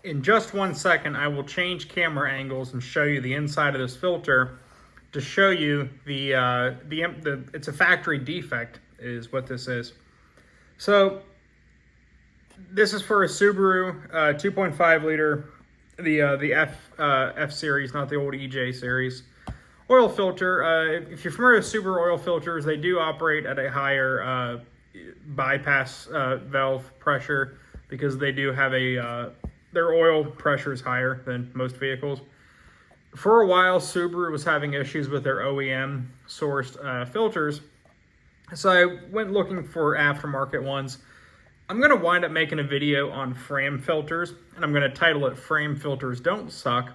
in just 1 second, I will change camera angles and show you the inside of this filter to show you it's a factory defect is what this is. So this is for a Subaru 2.5 liter, the F series, not the old EJ series. Oil filter, if you're familiar with Subaru oil filters, they do operate at a higher bypass valve pressure because they do have their oil pressure is higher than most vehicles. For a while, Subaru was having issues with their OEM sourced filters, so I went looking for aftermarket ones. I'm going to wind up making a video on frame filters, and I'm going to title it Frame Filters Don't Suck.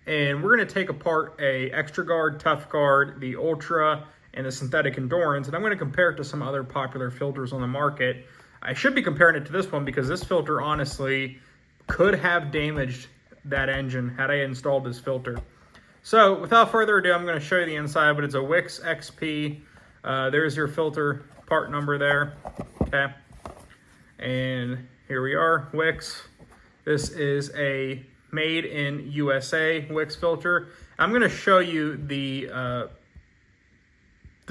And we're going to take apart a Extra Guard, Tough Guard, the Ultra, and the Synthetic Endurance, and I'm going to compare it to some other popular filters on the market. I should be comparing it to this one because this filter honestly could have damaged that engine had I installed this filter. So without further ado, I'm going to show you the inside, but it's a Wix XP. There's your filter part number there, okay? And here we are, Wix. This is a made in USA Wix filter. I'm going to show you the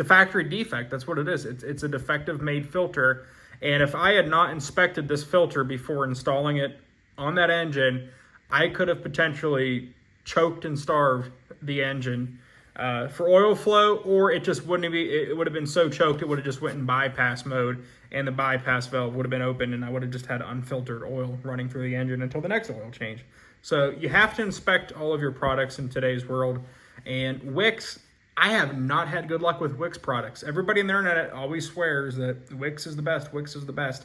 factory defect. That's what it is. It's a defective made filter. And if I had not inspected this filter before installing it on that engine, I could have potentially choked and starved the engine for oil flow, or it just wouldn't be. It would have been so choked it would have just went in bypass mode, and the bypass valve would have been open, and I would have just had unfiltered oil running through the engine until the next oil change. So you have to inspect all of your products in today's world. And Wix, I have not had good luck with Wix products. Everybody on the internet always swears that Wix is the best, Wix is the best.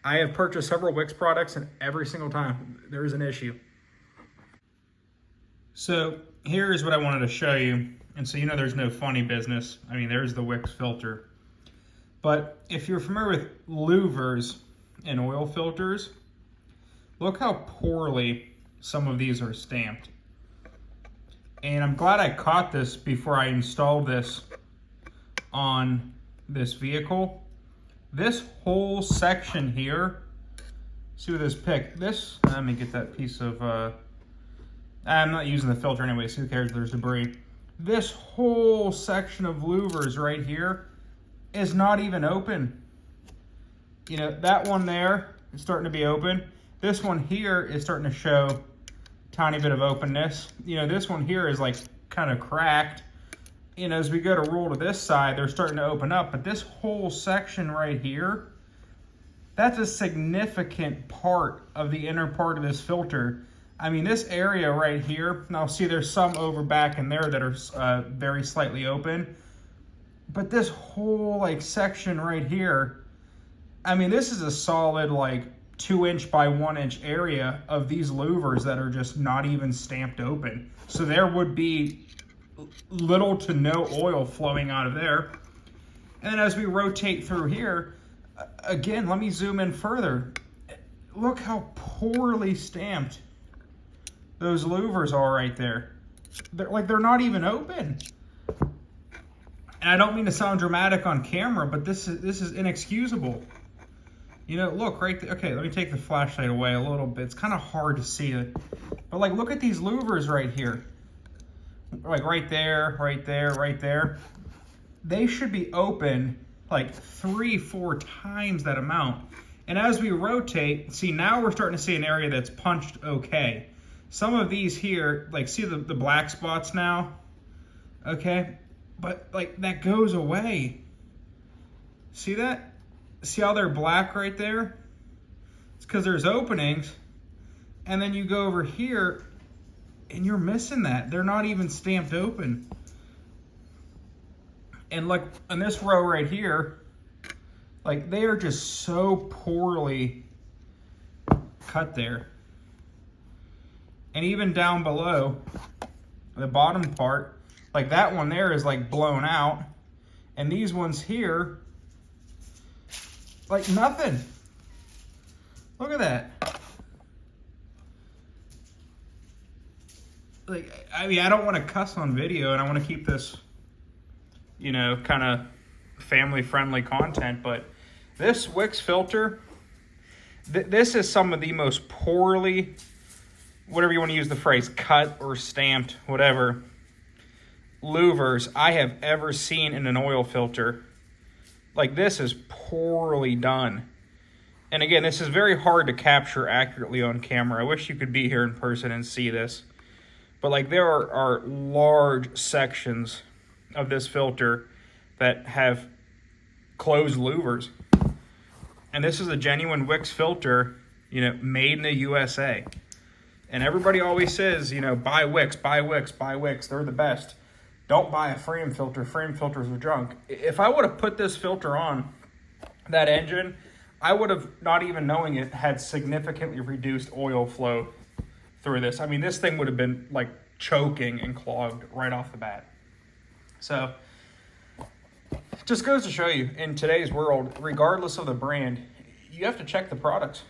I have purchased several Wix products, and every single time there is an issue. So here's what I wanted to show you. And so you know there's no funny business. I mean, there's the Wix filter. But if you're familiar with Louvers and oil filters, look how poorly some of these are stamped. And I'm glad I caught this before I installed this on this vehicle. This whole section here, see with this pick, let me get that piece of, I'm not using the filter anyway, so who cares if there's debris. This whole section of Louvers right here is not even open. You know, that one there is starting to be open. This one here is starting to show a tiny bit of openness. You know, this one here is like kind of cracked. You know, as we go to roll to this side, they're starting to open up. But this whole section right here, that's a significant part of the inner part of this filter. I mean, this area right here, now see there's some over back in there that are very slightly open. But this whole like section right here, I mean, this is a solid like 2-inch by 1-inch area of these louvers that are just not even stamped open. So there would be little to no oil flowing out of there. And then as we rotate through here, again, let me zoom in further. Look how poorly stamped those louvers are right there. They're not even open. And I don't mean to sound dramatic on camera, but this is inexcusable. You know, look right there. Okay, let me take the flashlight away a little bit. It's kind of hard to see it. But like, look at these louvers right here. Like right there, right there, right there. They should be open like 3-4 times that amount. And as we rotate, see now we're starting to see an area that's punched okay. Some of these here, like see the black spots now? Okay, but like that goes away. See that? See how they're black right there? It's because there's openings. And then you go over here and you're missing that. They're not even stamped open. And like on this row right here, like they are just so poorly cut there. And even down below, the bottom part, like that one there is like blown out. And these ones here, like nothing. Look at that. Like, I mean, I don't want to cuss on video and I want to keep this, you know, kind of family-friendly content, but this Wix filter, this is some of the most poorly whatever you want to use the phrase, cut or stamped, whatever, louvers I have ever seen in an oil filter. Like, this is poorly done. And again, this is very hard to capture accurately on camera. I wish you could be here in person and see this. But like, there are large sections of this filter that have closed louvers. And this is a genuine Wix filter, you know, made in the USA. And everybody always says, you know, buy Wix, buy Wix, buy Wix. They're the best. Don't buy a frame filter. Frame filters are junk. If I would have put this filter on that engine, I would have, not even knowing it, had significantly reduced oil flow through this. I mean, this thing would have been like choking and clogged right off the bat. So, just goes to show you, in today's world, regardless of the brand, you have to check the products.